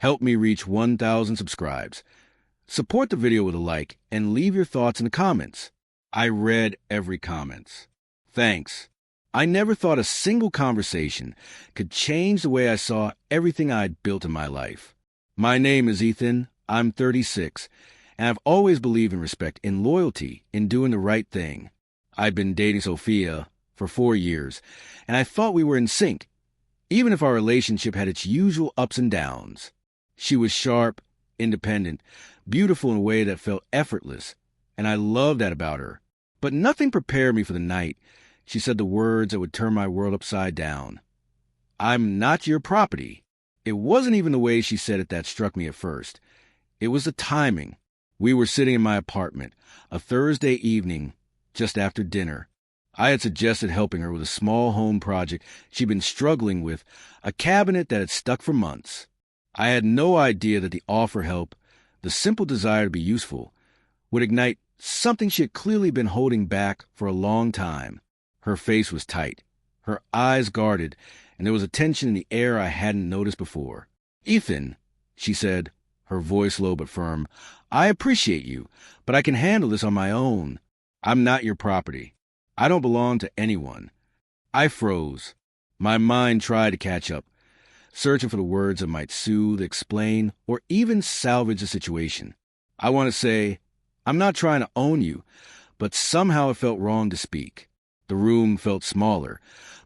Help me reach 1,000 subscribes. Support the video with a like and leave your thoughts in the comments. I read every comment. Thanks. I never thought a single conversation could change the way I saw everything I'd built in my life. My name is Ethan. I'm 36, and I've always believed in respect, in loyalty, in doing the right thing. I've been dating Sophia for 4 years, and I thought we were in sync, even if our relationship had its usual ups and downs. She was sharp, independent, beautiful in a way that felt effortless, and I loved that about her. But nothing prepared me for the night she said the words that would turn my world upside down. I'm not your property. It wasn't even the way she said it that struck me at first. It was the timing. We were sitting in my apartment, a Thursday evening, just after dinner. I had suggested helping her with a small home project she'd been struggling with, a cabinet that had stuck for months. I had no idea that the offer help, the simple desire to be useful, would ignite something she had clearly been holding back for a long time. Her face was tight, her eyes guarded, and there was a tension in the air I hadn't noticed before. "Ethan," she said, her voice low but firm, "I appreciate you, but I can handle this on my own. I'm not your property. I don't belong to anyone." I froze. My mind tried to catch up, searching for the words that might soothe, explain, or even salvage the situation. I want to say, I'm not trying to own you, but somehow it felt wrong to speak. The room felt smaller,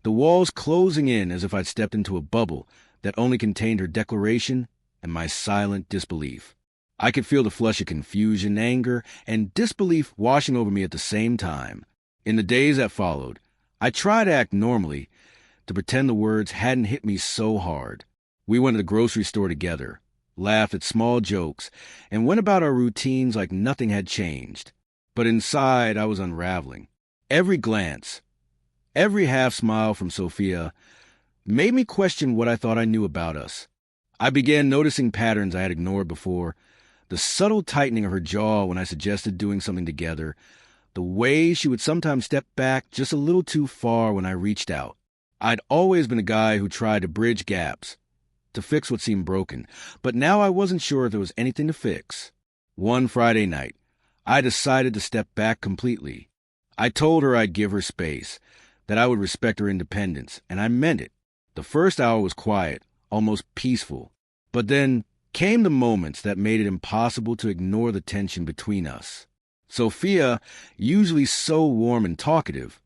the walls closing in as if I'd stepped into a bubble that only contained her declaration and my silent disbelief. I could feel the flush of confusion, anger, and disbelief washing over me at the same time. In the days that followed, I tried to act normally, to pretend the words hadn't hit me so hard. We went to the grocery store together, laughed at small jokes, and went about our routines like nothing had changed. But inside, I was unraveling. Every glance, every half-smile from Sophia made me question what I thought I knew about us. I began noticing patterns I had ignored before, the subtle tightening of her jaw when I suggested doing something together, the way she would sometimes step back just a little too far when I reached out. I'd always been a guy who tried to bridge gaps, to fix what seemed broken, but now I wasn't sure if there was anything to fix. One Friday night, I decided to step back completely. I told her I'd give her space, that I would respect her independence, and I meant it. The first hour was quiet, almost peaceful, but then came the moments that made it impossible to ignore the tension between us. Sophia, usually so warm and talkative,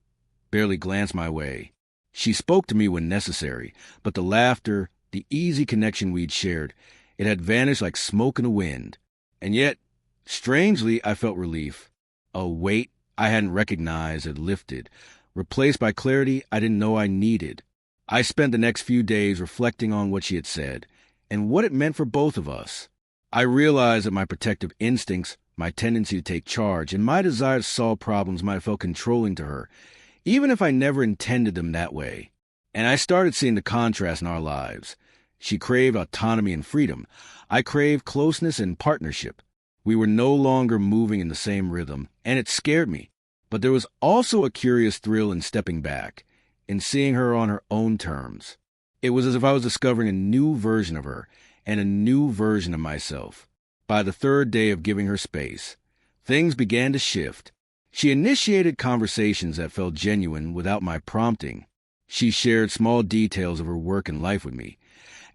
barely glanced my way. She spoke to me when necessary, but the laughter, the easy connection we'd shared, it had vanished like smoke in the wind. And yet, strangely, I felt relief. A weight I hadn't recognized had lifted, replaced by clarity I didn't know I needed. I spent the next few days reflecting on what she had said, and what it meant for both of us. I realized that my protective instincts, my tendency to take charge, and my desire to solve problems might have felt controlling to her, even if I never intended them that way. And I started seeing the contrast in our lives. She craved autonomy and freedom. I craved closeness and partnership. We were no longer moving in the same rhythm, and it scared me. But there was also a curious thrill in stepping back, in seeing her on her own terms. It was as if I was discovering a new version of her, and a new version of myself. By the third day of giving her space, things began to shift. She initiated conversations that felt genuine without my prompting. She shared small details of her work and life with me,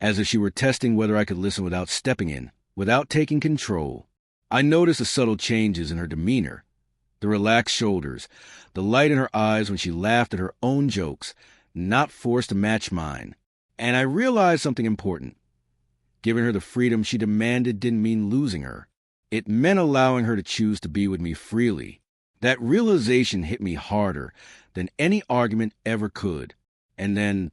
as if she were testing whether I could listen without stepping in, without taking control. I noticed the subtle changes in her demeanor, the relaxed shoulders, the light in her eyes when she laughed at her own jokes, not forced to match mine. And I realized something important. Giving her the freedom she demanded didn't mean losing her. It meant allowing her to choose to be with me freely. That realization hit me harder than any argument ever could. And then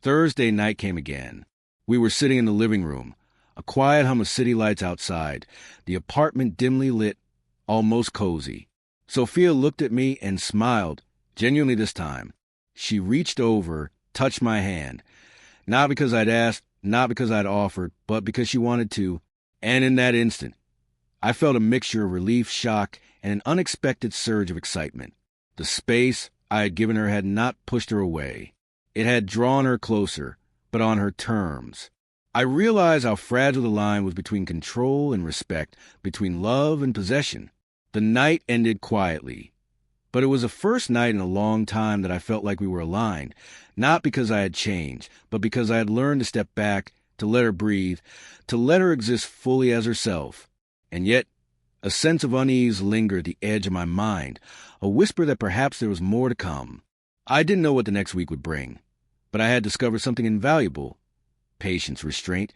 Thursday night came again. We were sitting in the living room, a quiet hum of city lights outside, the apartment dimly lit, almost cozy. Sophia looked at me and smiled, genuinely this time. She reached over, touched my hand, not because I'd asked, not because I'd offered, but because she wanted to. And in that instant, I felt a mixture of relief, shock, and an unexpected surge of excitement. The space I had given her had not pushed her away. It had drawn her closer, but on her terms. I realized how fragile the line was between control and respect, between love and possession. The night ended quietly, but it was the first night in a long time that I felt like we were aligned, not because I had changed, but because I had learned to step back, to let her breathe, to let her exist fully as herself. And yet, a sense of unease lingered at the edge of my mind, a whisper that perhaps there was more to come. I didn't know what the next week would bring, but I had discovered something invaluable: patience, restraint,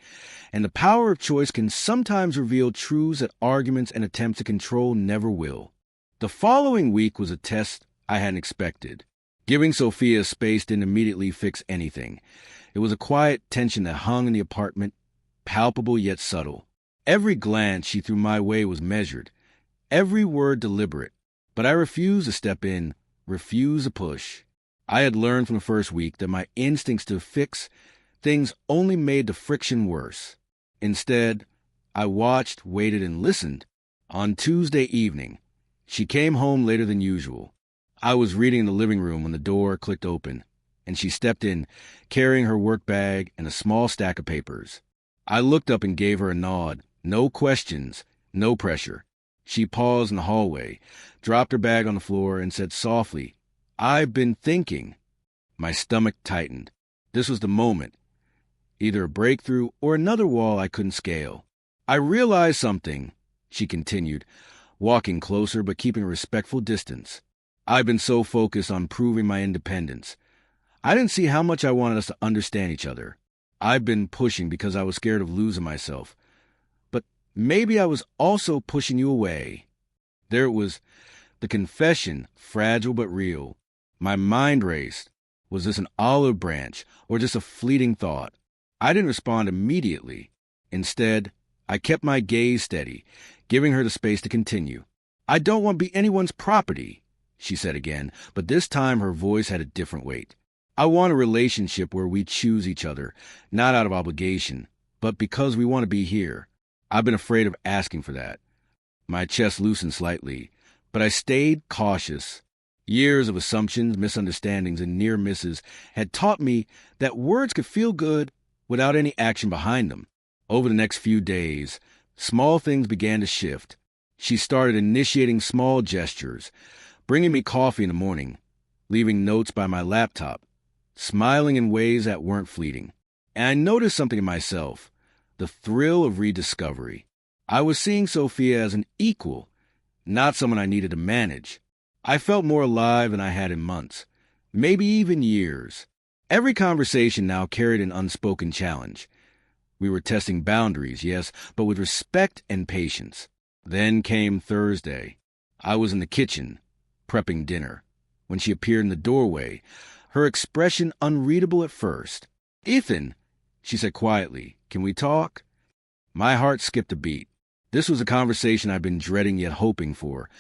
and the power of choice can sometimes reveal truths that arguments and attempts to control never will. The following week was a test I hadn't expected. Giving Sophia space didn't immediately fix anything. It was a quiet tension that hung in the apartment, palpable yet subtle. Every glance she threw my way was measured, every word deliberate, but I refused to step in, refused to push. I had learned from the first week that my instincts to fix things only made the friction worse. Instead, I watched, waited, and listened. On Tuesday evening, she came home later than usual. I was reading in the living room when the door clicked open, and she stepped in, carrying her work bag and a small stack of papers. I looked up and gave her a nod. No questions, no pressure. She paused in the hallway, dropped her bag on the floor, and said softly, "I've been thinking." My stomach tightened. This was the moment. Either a breakthrough or another wall I couldn't scale. "I realized something," she continued, walking closer but keeping a respectful distance. "I've been so focused on proving my independence. I didn't see how much I wanted us to understand each other. I've been pushing because I was scared of losing myself. But maybe I was also pushing you away." There it was, the confession, fragile but real. My mind raced. Was this an olive branch or just a fleeting thought? I didn't respond immediately. Instead, I kept my gaze steady, giving her the space to continue. "I don't want to be anyone's property," she said again, but this time her voice had a different weight. "I want a relationship where we choose each other, not out of obligation, but because we want to be here. I've been afraid of asking for that." My chest loosened slightly, but I stayed cautious. Years of assumptions, misunderstandings, and near misses had taught me that words could feel good without any action behind them. Over the next few days, small things began to shift. She started initiating small gestures, bringing me coffee in the morning, leaving notes by my laptop, smiling in ways that weren't fleeting. And I noticed something in myself, the thrill of rediscovery. I was seeing Sophia as an equal, not someone I needed to manage. I felt more alive than I had in months, maybe even years. Every conversation now carried an unspoken challenge. We were testing boundaries, yes, but with respect and patience. Then came Thursday. I was in the kitchen, prepping dinner, when she appeared in the doorway, her expression unreadable at first. "Ethan," she said quietly, "can we talk?" My heart skipped a beat. This was a conversation I'd been dreading yet hoping for,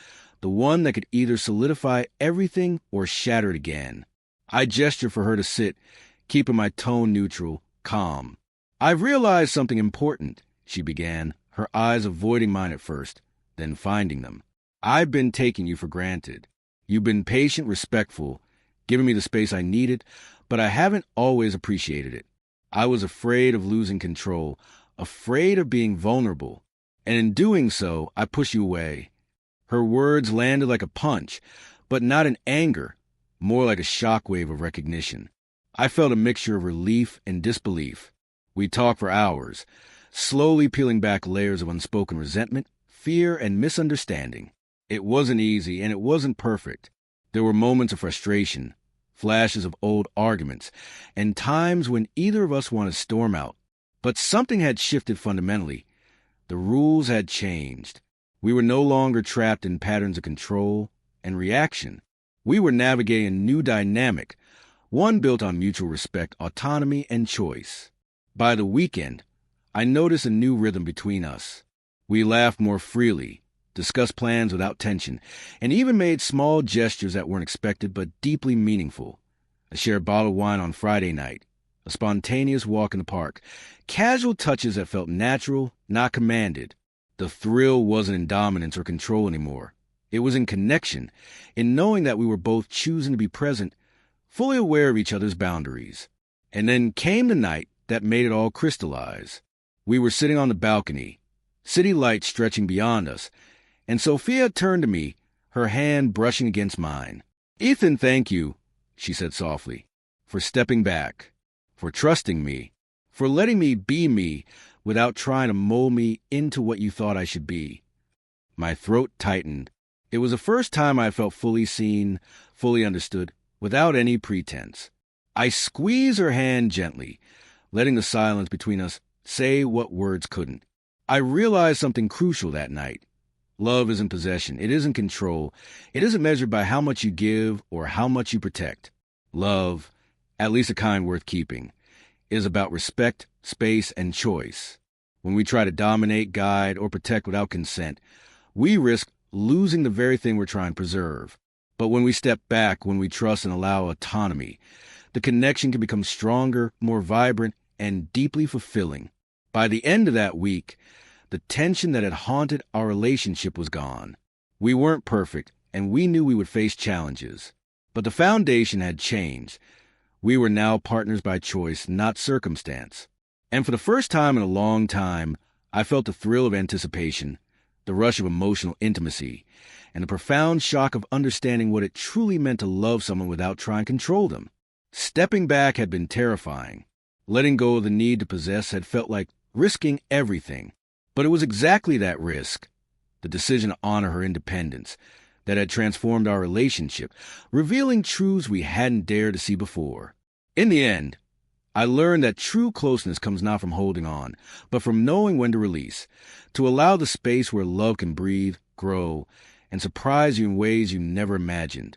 the one that could either solidify everything or shatter it again. I gestured for her to sit, keeping my tone neutral, calm. "I've realized something important," she began, her eyes avoiding mine at first, then finding them. "I've been taking you for granted. You've been patient, respectful, giving me the space I needed, but I haven't always appreciated it. I was afraid of losing control, afraid of being vulnerable, and in doing so, I pushed you away." Her words landed like a punch, but not in anger, more like a shockwave of recognition. I felt a mixture of relief and disbelief. We talked for hours, slowly peeling back layers of unspoken resentment, fear, and misunderstanding. It wasn't easy, and it wasn't perfect. There were moments of frustration, flashes of old arguments, and times when either of us wanted to storm out. But something had shifted fundamentally. The rules had changed. We were no longer trapped in patterns of control and reaction. We were navigating a new dynamic, one built on mutual respect, autonomy, and choice. By the weekend, I noticed a new rhythm between us. We laughed more freely, discussed plans without tension, and even made small gestures that weren't expected but deeply meaningful. A shared bottle of wine on Friday night, a spontaneous walk in the park, casual touches that felt natural, not commanded. The thrill wasn't in dominance or control anymore. It was in connection, in knowing that we were both choosing to be present, fully aware of each other's boundaries. And then came the night, that made it all crystallize. We were sitting on the balcony, city lights stretching beyond us, and Sophia turned to me, her hand brushing against mine. "Ethan, thank you," she said softly, "for stepping back, for trusting me, for letting me be me without trying to mold me into what you thought I should be." My throat tightened. It was the first time I felt fully seen, fully understood, without any pretense. I squeezed her hand gently, letting the silence between us say what words couldn't. I realized something crucial that night. Love isn't possession. It isn't control. It isn't measured by how much you give or how much you protect. Love, at least a kind worth keeping, is about respect, space, and choice. When we try to dominate, guide, or protect without consent, we risk losing the very thing we're trying to preserve. But when we step back, when we trust and allow autonomy, the connection can become stronger, more vibrant, and deeply fulfilling. By the end of that week, the tension that had haunted our relationship was gone. We weren't perfect, and we knew we would face challenges. But the foundation had changed. We were now partners by choice, not circumstance. And for the first time in a long time, I felt the thrill of anticipation, the rush of emotional intimacy, and the profound shock of understanding what it truly meant to love someone without trying to control them. Stepping back had been terrifying. Letting go of the need to possess had felt like risking everything. But it was exactly that risk, the decision to honor her independence, that had transformed our relationship, revealing truths we hadn't dared to see before. In the end, I learned that true closeness comes not from holding on, but from knowing when to release, to allow the space where love can breathe, grow, and surprise you in ways you never imagined.